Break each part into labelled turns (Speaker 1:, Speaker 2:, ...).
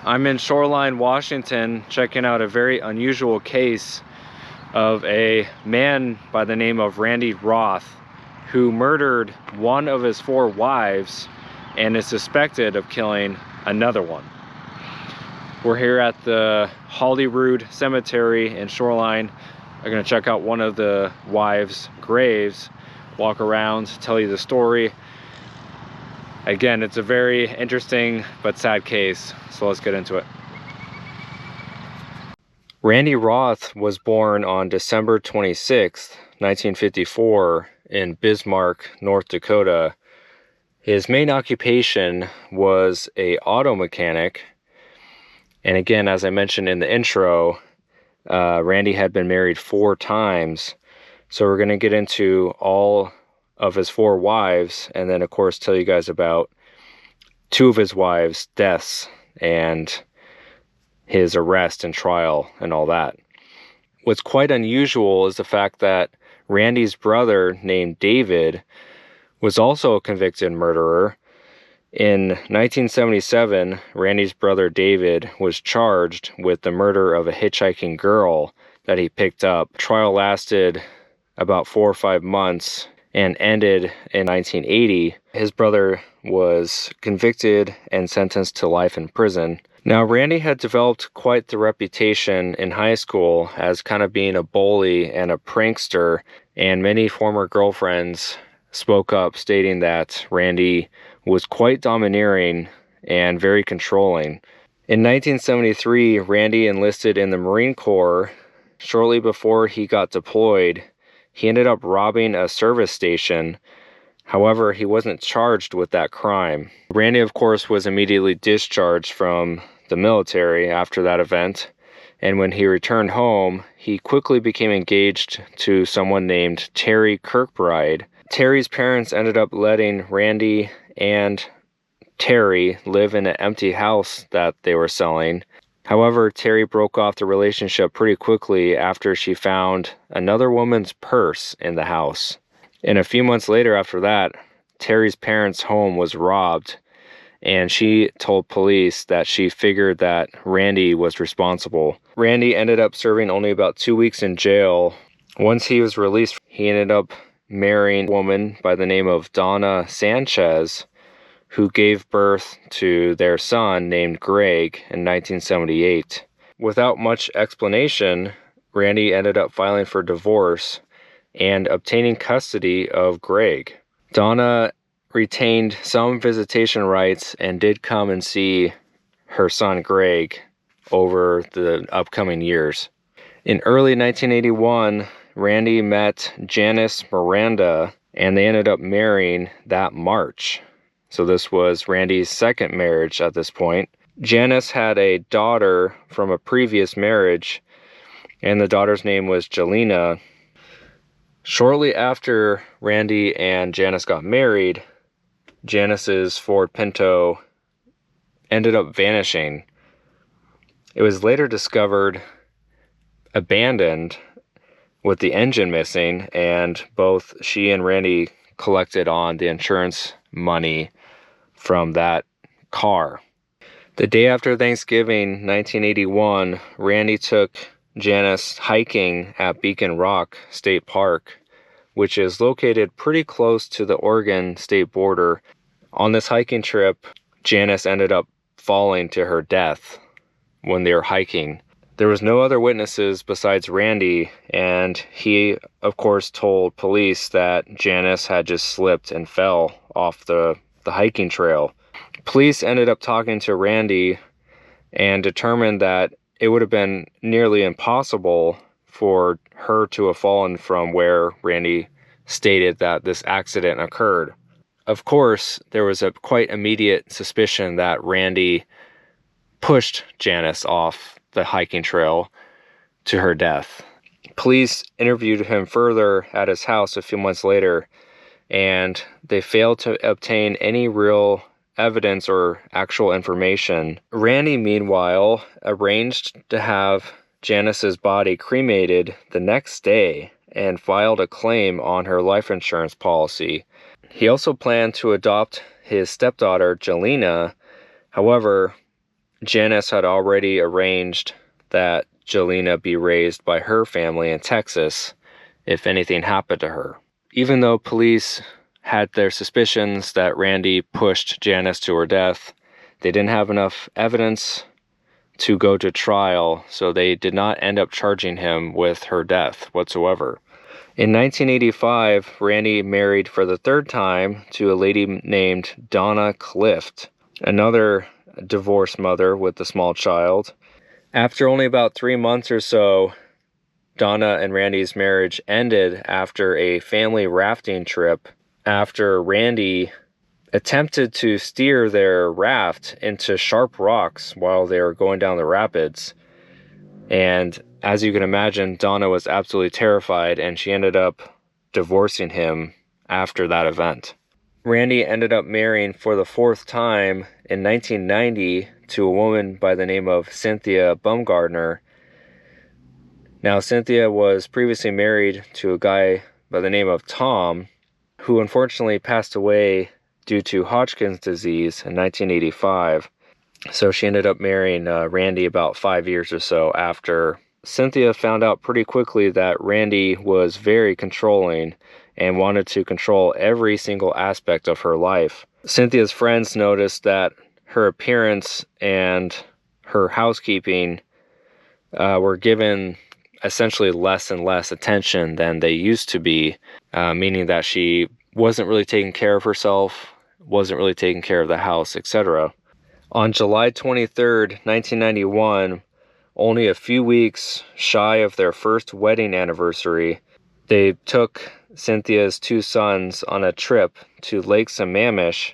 Speaker 1: I'm in Shoreline, Washington, checking out a very unusual case of a man by the name of Randy Roth, who murdered one of his 4 wives and is suspected of killing another one. We're here at the Holyrood Cemetery in Shoreline. I'm gonna check out one of the wives' graves, walk around, tell you the story. Again, it's a very interesting but sad case, so let's get into it. Randy Roth was born on December 26, 1954 in Bismarck, North Dakota. His main occupation was an auto mechanic. And again, as I mentioned in the intro, Randy had been married 4 times. So we're going to get into all of his 4 wives, and then of course tell you guys about 2 of his wives' deaths and his arrest and trial and all that. What's quite unusual is the fact that Randy's brother, named David, was also a convicted murderer. In 1977, Randy's brother David was charged with the murder of a hitchhiking girl that he picked up. The trial lasted about 4 or 5 months and ended in 1980. His brother was convicted and sentenced to life in prison. Now, Randy had developed quite the reputation in high school as kind of being a bully and a prankster, and many former girlfriends spoke up stating that Randy was quite domineering and very controlling. In 1973, Randy enlisted in the Marine Corps. Shortly before he got deployed, he ended up robbing a service station. However, he wasn't charged with that crime. Randy, of course, was immediately discharged from the military after that event. And when he returned home, he quickly became engaged to someone named Terry Kirkbride. Terry's parents ended up letting Randy and Terry live in an empty house that they were selling. However, Terry broke off the relationship pretty quickly after she found another woman's purse in the house. And a few months later after that, Terry's parents' home was robbed, and she told police that she figured that Randy was responsible. Randy ended up serving only about 2 weeks in jail. Once he was released, he ended up marrying a woman by the name of Donna Sanchez, who gave birth to their son named Greg in 1978. Without much explanation, Randy ended up filing for divorce and obtaining custody of Greg. Donna retained some visitation rights and did come and see her son Greg over the upcoming years. In early 1981, Randy met Janice Miranda, and they ended up marrying that March. So this was Randy's second marriage at this point. Janice had a daughter from a previous marriage, and the daughter's name was Jelena. Shortly after Randy and Janice got married, Janice's Ford Pinto ended up vanishing. It was later discovered abandoned with the engine missing, and both she and Randy collected on the insurance money from that car. The day after Thanksgiving 1981, Randy took Janice hiking at Beacon Rock State Park, which is located pretty close to the Oregon state border. On this hiking trip, Janice ended up falling to her death when they were hiking. There was no other witnesses besides Randy, and he, of course, told police that Janice had just slipped and fell off the hiking trail. Police ended up talking to Randy and determined that it would have been nearly impossible for her to have fallen from where Randy stated that this accident occurred. Of course, there was a quite immediate suspicion that Randy pushed Janice off the hiking trail to her death. Police interviewed him further at his house a few months later, and they failed to obtain any real evidence or actual information. Randy, meanwhile, arranged to have Janice's body cremated the next day and filed a claim on her life insurance policy. He also planned to adopt his stepdaughter, Jelena. However, Janice had already arranged that Jelena be raised by her family in Texas if anything happened to her. Even though police had their suspicions that Randy pushed Janice to her death, they didn't have enough evidence to go to trial, so they did not end up charging him with her death whatsoever. In 1985, Randy married for the third time to a lady named Donna Clift, another divorced mother with a small child. After only about 3 months or so, Donna and Randy's marriage ended after a family rafting trip after Randy attempted to steer their raft into sharp rocks while they were going down the rapids. And as you can imagine, Donna was absolutely terrified, and she ended up divorcing him after that event. Randy ended up marrying for the fourth time in 1990 to a woman by the name of Cynthia Bumgardner. Now, Cynthia was previously married to a guy by the name of Tom, who unfortunately passed away due to Hodgkin's disease in 1985. So she ended up marrying Randy about 5 years or so after. Cynthia found out pretty quickly that Randy was very controlling and wanted to control every single aspect of her life. Cynthia's friends noticed that her appearance and her housekeeping were given essentially less and less attention than they used to be, meaning that she wasn't really taking care of herself, wasn't really taking care of the house, etc. On July 23rd, 1991, only a few weeks shy of their first wedding anniversary, they took Cynthia's 2 sons on a trip to Lake Sammamish.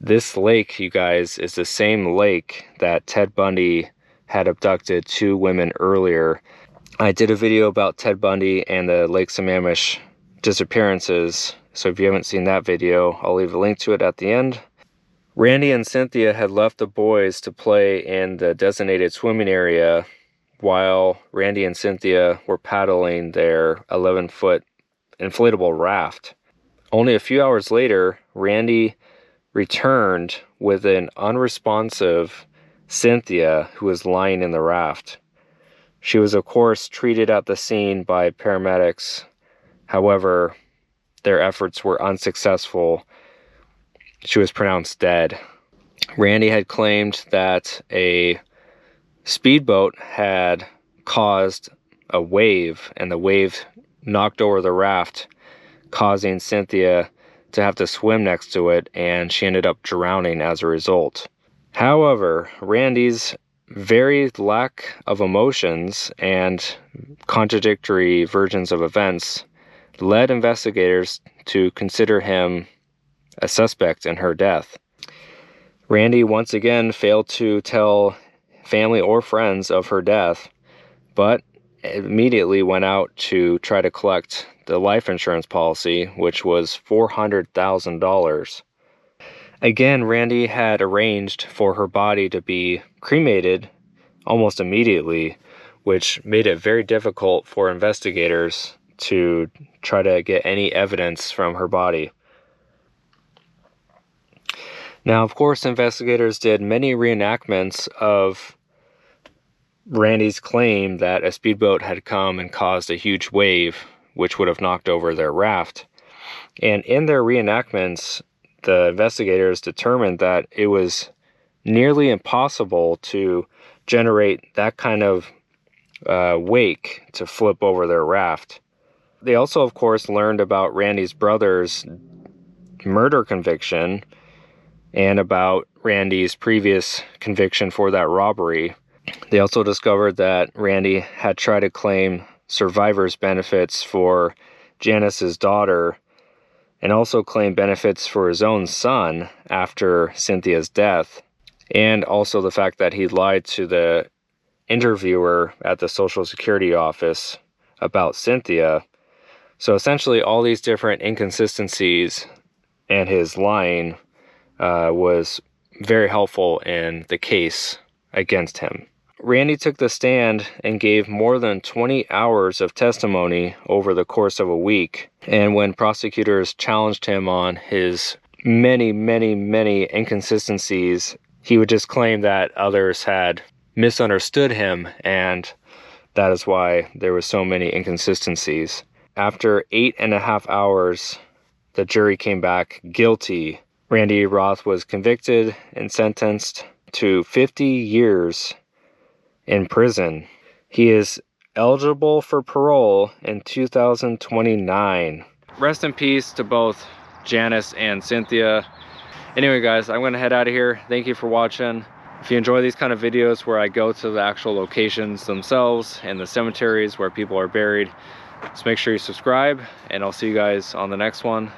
Speaker 1: This lake, you guys, is the same lake that Ted Bundy had abducted 2 women earlier. I did a video about Ted Bundy and the Lake Sammamish disappearances, so if you haven't seen that video, I'll leave a link to it at the end. Randy and Cynthia had left the boys to play in the designated swimming area while Randy and Cynthia were paddling their 11-foot inflatable raft. Only a few hours later, Randy returned with an unresponsive Cynthia who was lying in the raft. She was, of course, treated at the scene by paramedics. However, their efforts were unsuccessful. She was pronounced dead. Randy had claimed that a speedboat had caused a wave, and the wave knocked over the raft, causing Cynthia to have to swim next to it, and she ended up drowning as a result. However, Randy's very lack of emotions and contradictory versions of events led investigators to consider him a suspect in her death. Randy once again failed to tell family or friends of her death, but immediately went out to try to collect the life insurance policy, which was $400,000. Again, Randy had arranged for her body to be cremated almost immediately, which made it very difficult for investigators to try to get any evidence from her body. Now, of course, investigators did many reenactments of Randy's claim that a speedboat had come and caused a huge wave, which would have knocked over their raft. And in their reenactments, the investigators determined that it was nearly impossible to generate that kind of wake to flip over their raft. They also, of course, learned about Randy's brother's murder conviction and about Randy's previous conviction for that robbery. They also discovered that Randy had tried to claim survivor's benefits for Janice's daughter and also claimed benefits for his own son after Cynthia's death, and also the fact that he lied to the interviewer at the Social Security office about Cynthia. So essentially all these different inconsistencies and his lying was very helpful in the case against him. Randy took the stand and gave more than 20 hours of testimony over the course of a week. And when prosecutors challenged him on his many inconsistencies he would just claim that others had misunderstood him, and that is why there were so many inconsistencies. After 8.5 hours, the jury came back guilty. Randy Roth was convicted and sentenced to 50 years in prison. He is eligible for parole in 2029. Rest in peace to both Janice and Cynthia. Anyway, guys, I'm gonna head out of here. Thank you for watching. If you enjoy these kind of videos where I go to the actual locations themselves and the cemeteries where people are buried, just make sure you subscribe, and I'll see you guys on the next one.